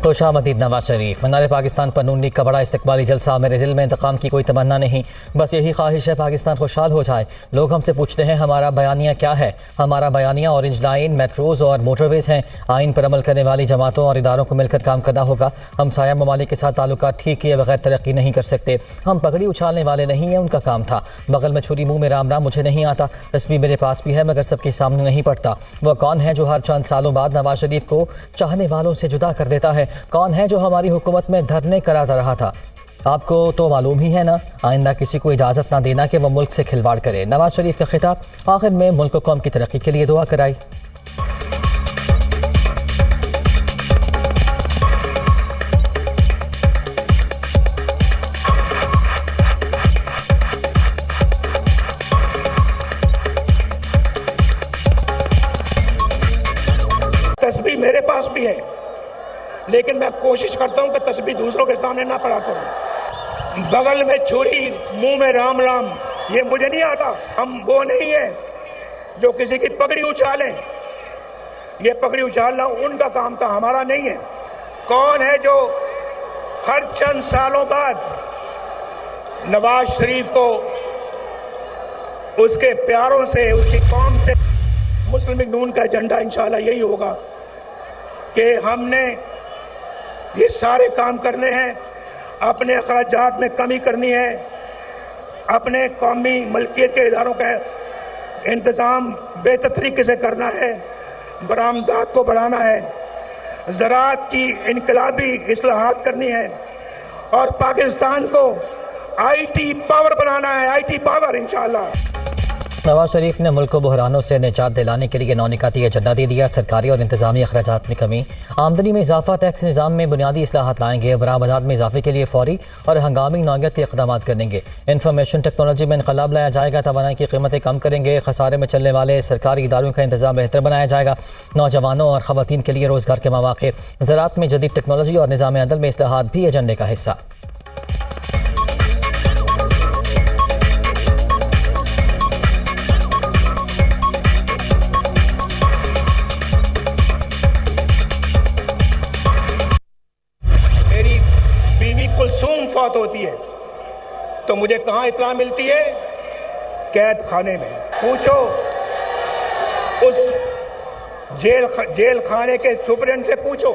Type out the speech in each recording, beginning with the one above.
खुशामदीद नवाज शरीफ। मीनार पाकिस्तान पर नून लीग का बड़ा इस्तकबाली जलसा। मेरे दिल में इंतकाम की कोई तमन्ना नहीं, बस यही ख्वाहिश है पाकिस्तान खुशहाल हो जाए। लोग हमसे पूछते हैं हमारा बयानिया क्या है। हमारा बयानिया ऑरेंज लाइन, मेट्रोज़ और मोटरवेज़ हैं। आइन पर अमल करने वाली जमातों और इदारों को मिलकर काम करना होगा। हम साया ममालिक के साथ ताल्लुकात ठीक किए बगैर तरक्की नहीं कर सकते। हम पगड़ी उछालने वाले नहीं हैं, उनका काम था। बगल में छुरी मुँह में राम राम मुझे नहीं आता। तस्वीर मेरे पास भी है मगर सबके सामने नहीं पड़ता। वह कौन है जो हर चंद सालों बाद नवाज शरीफ को चाहने वालों से जुदा कर देता है? कौन है जो हमारी हुकूमत में धरने कराता रहा था? आपको तो मालूम ही है ना। आइंदा किसी को इजाज़त ना देना कि वह मुल्क से खिलवाड़ करे। नवाज शरीफ का खिताब। आखिर में मुल्क को कौम की तरक्की के लिए दुआ कराई। तस्बीह मेरे पास भी है, लेकिन मैं कोशिश करता हूं कि तस्बीह दूसरों के सामने ना पड़ा करूं। बगल में छुरी मुंह में राम राम, ये मुझे नहीं आता। हम वो नहीं है जो किसी की पगड़ी उछालें। ये पगड़ी उछालना उनका काम था, हमारा नहीं है। कौन है जो हर चंद सालों बाद नवाज शरीफ को उसके प्यारों से, उसकी कौम से, मुस्लिम लीग नून का एजेंडा इंशाल्लाह यही होगा कि हमने ये सारे काम करने हैं। अपने अखराजात में कमी करनी है, अपने कौमी मलकियत के इदारों का इंतज़ाम बेहतर तरीके से करना है, बरामदात को बढ़ाना है, ज़राअत की इनकलाबी इस्लाहात करनी है और पाकिस्तान को IT पावर बनाना है। IT पावर इंशाल्लाह। नवाज शरीफ ने मुल्क को बहरानों से निजात दिलाने के लिए नौनिकाती एजेंडा दे दिया। सरकारी और इंतजामी अखराजात में कमी, आमदनी में इजाफा, टैक्स निज़ाम में बुनियादी इस्लाहात लाएंगे। बरामदात में इजाफे के लिए फौरी और हंगामी नौयत के इक़दामात करेंगे। इंफॉर्मेशन टेक्नोलॉजी में इनकलाब लाया जाएगा। तवानाई की कीमतें कम करेंगे। खसारे में चलने वाले सरकारी इदारों का इंतजाम बेहतर बनाया जाएगा। नौजवानों और ख़वातीन के लिए रोज़गार के मौक़े। ज़राअत में जदीद टेक्नोलॉजी और निज़ाम अदल में इस्लाहात भी एजेंडे का हिस्सा। कुलसूम फौत होती है तो मुझे कहाँ इत्तला मिलती है? कैद खाने में। पूछो उस जेल खाने के सुपरिटेंडेंट से पूछो।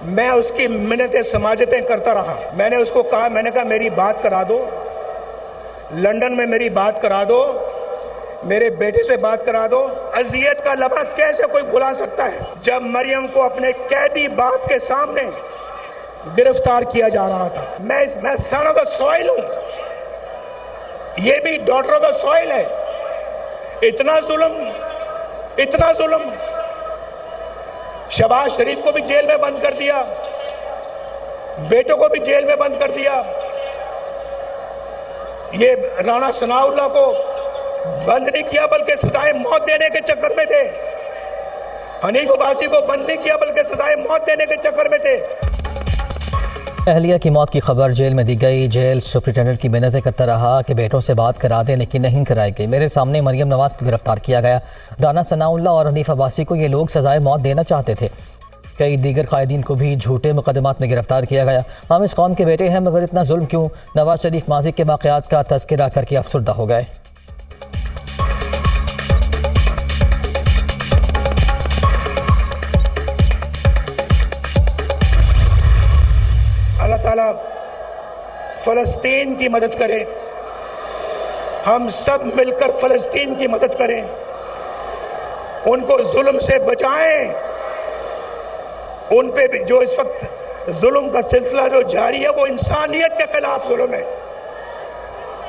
मैं उसकी मिन्नतें समाजतें करता रहा। मैंने उसको कहा, मैंने कहा मेरी बात करा दो, लंदन में मेरी बात करा दो, मेरे बेटे से बात करा दो। अजियत का लम्हा कैसे कोई भुला सकता है जब मरियम को अपने कैदी बाप के सामने गिरफ्तार किया जा रहा था। मैं सन ऑफ द सॉइल हूं, ये भी डॉटर ऑफ द सॉइल है। इतना जुल्म, इतना जुल्म। शहबाज शरीफ को भी जेल में बंद कर दिया, बेटों को भी जेल में बंद कर दिया। ये राणा सनाउल्लाह को बंद नहीं किया बल्कि सजाए मौत देने के चक्कर में थे। हनीफ अब्बासी को बंद नहीं किया बल्कि सजाए मौत देने के चक्कर में थे। अहलिया की मौत की खबर जेल में दी गई। जेल सुपरिटेंडेंट की मिन्नतें करता रहा कि बेटों से बात करा दें, लेकिन नहीं कराई गई। मेरे सामने मरियम नवाज को गिरफ्तार किया गया। राना सनाउल्लाह और हनीफ अब्बासी को ये लोग सजाए मौत देना चाहते थे। कई दीगर कायदीन को भी झूठे मुकदमात में गिरफ्तार किया गया। हम इस कौम के बेटे हैं मगर इतना जुल्म क्यों? नवाज शरीफ माजी के वाक़यात का तज़किरा करके अफसुर्दा हो गए। अल्लाह ताला फ़लस्तीन की मदद करे। हम सब मिलकर फ़लस्तीन की मदद करें, उनको जुल्म से बचाएं। उन पे जो इस वक्त जुल्म का सिलसिला जो जारी है वो इंसानियत के खिलाफ जुल्म है।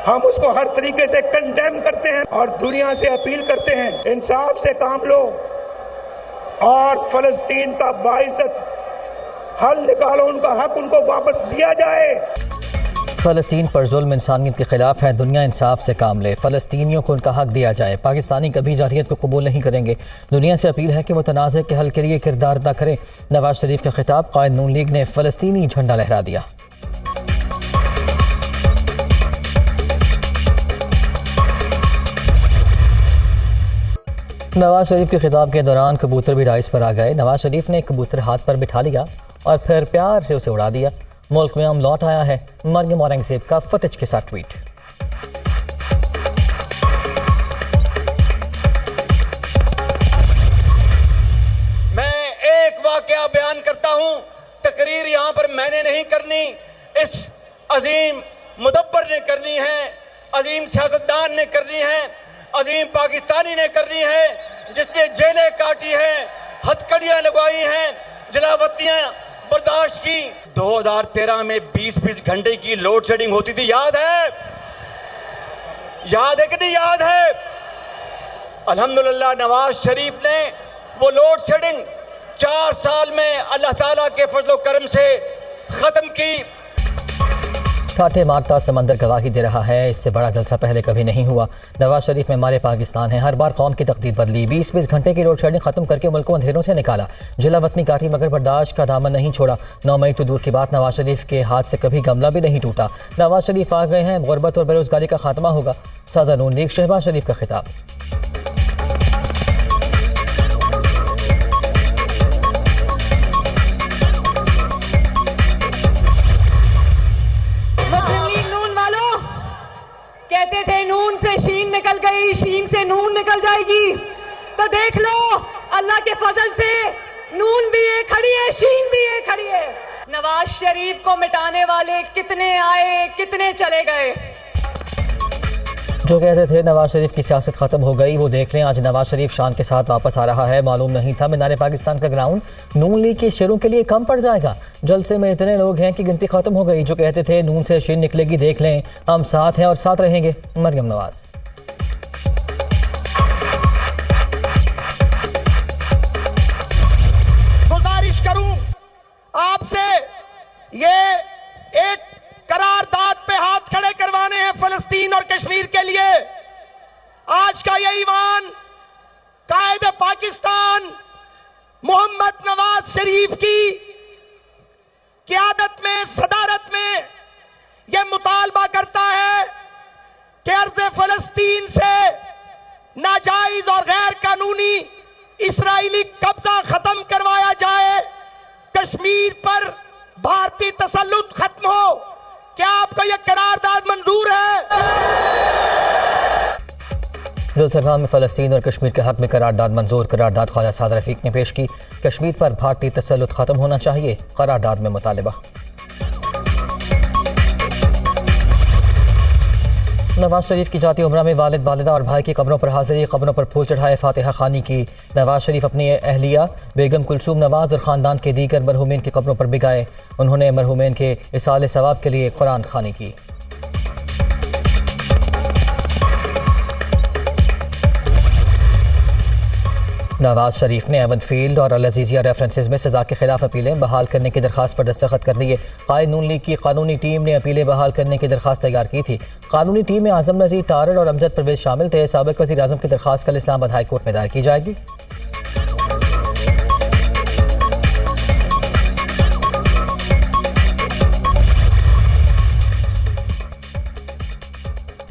हम उसको हर तरीके से कंडेम करते हैं और दुनिया से अपील करते हैं इंसाफ से काम लो और फ़लस्तीन का बाइज़्ज़त हल निकालो। उनका हक उनको वापस दिया जाए। फ़लस्तीन पर जुल्म इंसानियत के खिलाफ है। दुनिया इंसाफ से काम ले, फ़लस्तीनियों को उनका हक दिया जाए। पाकिस्तानी कभी जारहियत को कबूल नहीं करेंगे। दुनिया से अपील है कि वो तनाज़े के हल के लिए किरदार अदा करें। नवाज शरीफ का खिताब। कायद नून लीग ने फ़लस्तीनी झंडा लहरा दिया। नवाज शरीफ के खिताब के दौरान कबूतर भी राइस पर आ गए। नवाज शरीफ ने कबूतर हाथ पर बिठा लिया और फिर प्यार से उसे उड़ा दिया। मुल्क में लौट आया है मरियम औरंगजेब का फुटेज के साथ ट्वीट। मैं एक वाकया बयान करता हूं। तकरीर यहां पर मैंने नहीं करनी, इस अजीम मुदब्बर ने करनी है, अजीम सियासतदान ने करनी है, अजीम पाकिस्तानी ने करनी है, जिसने जेलें काटी हैं, हथकड़ियां लगवाई हैं, जलावतियां बर्दाश्त की। 2013 में 20-20 घंटे की लोड शेडिंग होती थी, याद है? याद है कि नहीं याद है? अल्हम्दुलिल्लाह नवाज शरीफ ने वो लोड शेडिंग 4 साल में अल्लाह ताला के फजलो करम से खत्म की। कांटे मारता समंदर गवाही दे रहा है, इससे बड़ा जलसा पहले कभी नहीं हुआ। नवाज शरीफ में मारे पाकिस्तान है, हर बार कौम की तकदीर बदली। 20-20 घंटे की लोड शेडिंग खत्म करके मुल्क को अंधेरों से निकाला। जलावतनी काटी मगर बर्दाश्त का दामन नहीं छोड़ा। 9 मई तो दूर की बात, नवाज शरीफ के हाथ से कभी गमला भी नहीं टूटा। नवाज शरीफ आ गए हैं, गुर्बत और बेरोजगारी का खात्मा होगा। सदर नून लीग शहबाज शरीफ का खिताब। कहते थे नून से शीन निकल गई, शीन से नून निकल जाएगी, तो देख लो अल्लाह के फजल से नून भी एक खड़ी है, शीन भी एक खड़ी है। नवाज शरीफ को मिटाने वाले कितने आए, कितने चले गए। जो कहते थे नवाज शरीफ की सियासत खत्म हो गई, वो देख लें आज नवाज शरीफ शान के साथ वापस आ रहा है। मालूम नहीं था मीनार पाकिस्तान का ग्राउंड नून लीग के शेरों के लिए कम पड़ जाएगा। जलसे में इतने लोग हैं कि गिनती खत्म हो गई। जो कहते थे नून से शीन निकलेगी, देख लें हम साथ हैं और साथ रहेंगे। मरियम नवाज। गुजारिश करूं आपसे, ये एक करारदाद पे हाथ खड़े करवाने हैं फलस्तीन और कश्मीर के लिए। आज का ये ईवान कायदे पाकिस्तान मोहम्मद नवाज शरीफ की क़यादत में, सदारत में ये मुतालबा करता है कि अर्ज़े फलस्तीन से नाजायज और गैर कानूनी इस्राइली कब्जा खत्म करवाया जाए, कश्मीर पर भारतीय तसल्लुत खत्म हो। क्या आपको यह करारदाद मंजूर है? जलसगाह में फ़लस्तीन और कश्मीर के हक में करारदाद मंजूर। करारदाद ख्वाजा साद रफीक ने पेश की। कश्मीर पर भारतीय तसल्लुत खत्म होना चाहिए, करारदाद में मुतालिबा। नवाज शरीफ की जाती उम्रा में वालिद, वालिदा और भाई की कब्रों पर हाजिरी, कब्रों पर फूल चढ़ाए, फातिहा खानी की। नवाज शरीफ अपनी अहलिया बेगम कुलसूम नवाज और ख़ानदान के दीगर मरहूमीन की कब्रों पर भी गए। उन्होंने मरहूमीन के इसाले सवाब के लिए कुरान खानी की। नवाज शरीफ ने एवन फील्ड और अल अजीज़िया रेफरेंसेस में सज़ा के खिलाफ अपीलें बहाल करने की दरख्वास्त पर दस्तखत कर दिए। कायद नून लीग की कानूनी टीम ने अपीलें बहाल करने की दरख्वास्त तैयार की थी। कानूनी टीम में आज़म नज़ीर तारड़ और अमजद परवेज शामिल थे। साबिक़ वज़ीर आज़म की दरख्वास्त कल इस्लामाबाद हाई कोर्ट में दायर की जाएगी।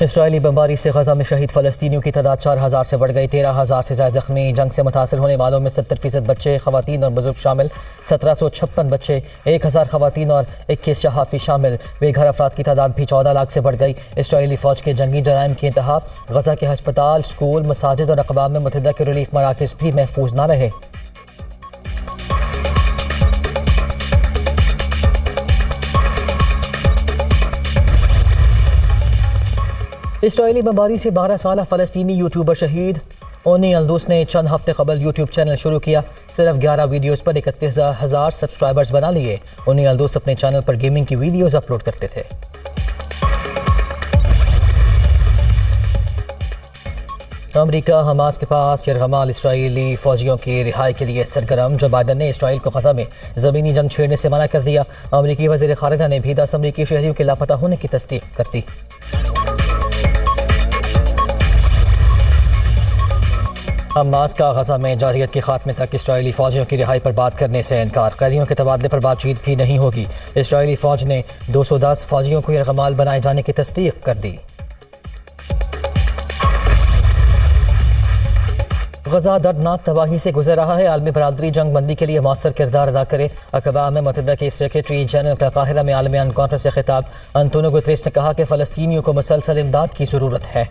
इसराइली बमबारी से गजा में शहीद फ़लस्तीनियों की तादाद 4000 से बढ़ गई। 13,000 से ज़्यादा जख्मी। जंग से मुतासर होने वालों में 70% बच्चे, ख़वातीन और बुजुर्ग शामिल। 1756 बच्चे, 1000 ख़वातीन और 21 सहाफ़ी शामिल। बेघर अफराद की तादाद भी 14 लाख से बढ़ गई। इसराइली फ़ौज के जंगी जराइम की इंतहा। गजा के हस्पताल, स्कूल, मसाजिद और अक़वाम मुत्तहिदा के रिलीफ मराकज़ भी महफूज न रहे। इसराइली बमबारी से 12 साल फ़लस्तीनी यूट्यूबर शहीद। ओनी अल्दूस ने चंद हफ्ते कबल यूट्यूब चैनल शुरू किया। सिर्फ 11 वीडियोस पर 31,000 सब्सक्राइबर्स बना लिए। ओनी अल्दूस अपने चैनल पर गेमिंग की वीडियोस अपलोड करते थे। अमेरिका हमास के पास यरगमाल इसराइली फ़ौजियों की रिहाई के लिए सरगर्म। जो बाइडन ने इसराइल को गजा में ज़मीनी जंग छेड़ने से मना कर दिया। अमेरिकी वज़ीर ख़ारिजा ने भी 10 अमेरिकी शहरियों के लापता होने की तस्दीक कर दी। हमास का गजा में जारियत के खात्मे तक इसराइली फ़ौजियों की रिहाई पर बात करने से इनकार। कैदियों के तबादले पर बातचीत भी नहीं होगी। इसराइली फ़ौज ने 210 फ़ौजियों को यरगमाल बनाए जाने की तस्दीक कर दी। गजा दर्दनाक तबाही से गुजर रहा है। आलमी बरादरी जंग बंदी के लिए मौसर किरदार अदा करे। अक़वाम मुत्तहिदा के सेक्रेटरी जनरल का काहिरा में आलमी कॉन्फ्रेंस से खिताब। अंतोनियो गुतरेस ने कहा कि फ़लस्तीनियों को मुसलसल इमदाद की ज़रूरत है।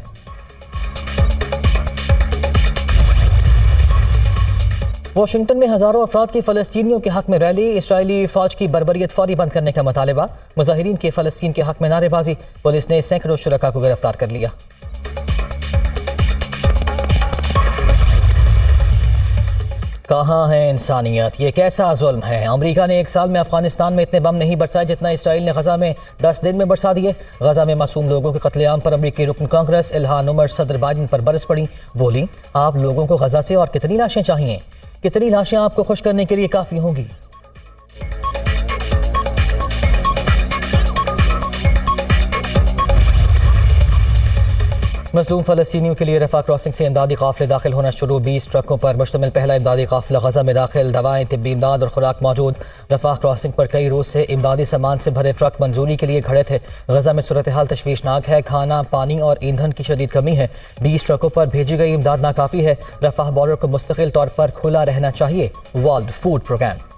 वाशिंगटन में हज़ारों अफराद की फ़लस्तीनियों के हक़ में रैली। इसराइली फ़ौज की बर्बरियत फौरी बंद करने का मुतालबा। मुज़ाहिरीन के फ़लस्तीन के हक़ में नारेबाजी। पुलिस ने सैकड़ों शुरका को गिरफ्तार कर लिया। कहाँ है इंसानियत? ये कैसा जुल्म है? अमेरिका ने एक साल में अफगानिस्तान में इतने बम नहीं बरसाए जितना इसराइल ने गजा में 10 दिन में बरसा दिए। गजा में मासूम लोगों के कत्लेआम पर अमेरिकी रुकन कांग्रेस इल्हान उमर सदर बाइडन पर बरस पड़ी। बोली, आप लोगों को गजा से और कितनी लाशें चाहिए? कितनी लाशें आपको खुश करने के लिए काफ़ी होंगी? मज़लूम फ़लस्तीनियों के लिए रफ़ा क्रॉसिंग से इमदादी काफ़िले दाखिल होना शुरू। 20 ट्रकों पर मुश्तमिल पहला इमदादी काफ़िला गजा में दाखिल। दवाएं, तिब्बी इमदाद और खुराक मौजूद। रफ़ा क्रॉसिंग पर कई रोज़ से इमदादी सामान से भरे ट्रक मंजूरी के लिए खड़े थे। गजा में सूरत हाल तशवीशनाक है। खाना, पानी और ईंधन की शदीद कमी है। 20 ट्रकों पर भेजी गई इमदाद नाकाफ़ी है। रफ़ा बॉर्डर को मुस्तकिल तौर पर खुला रहना चाहिए। World food programme.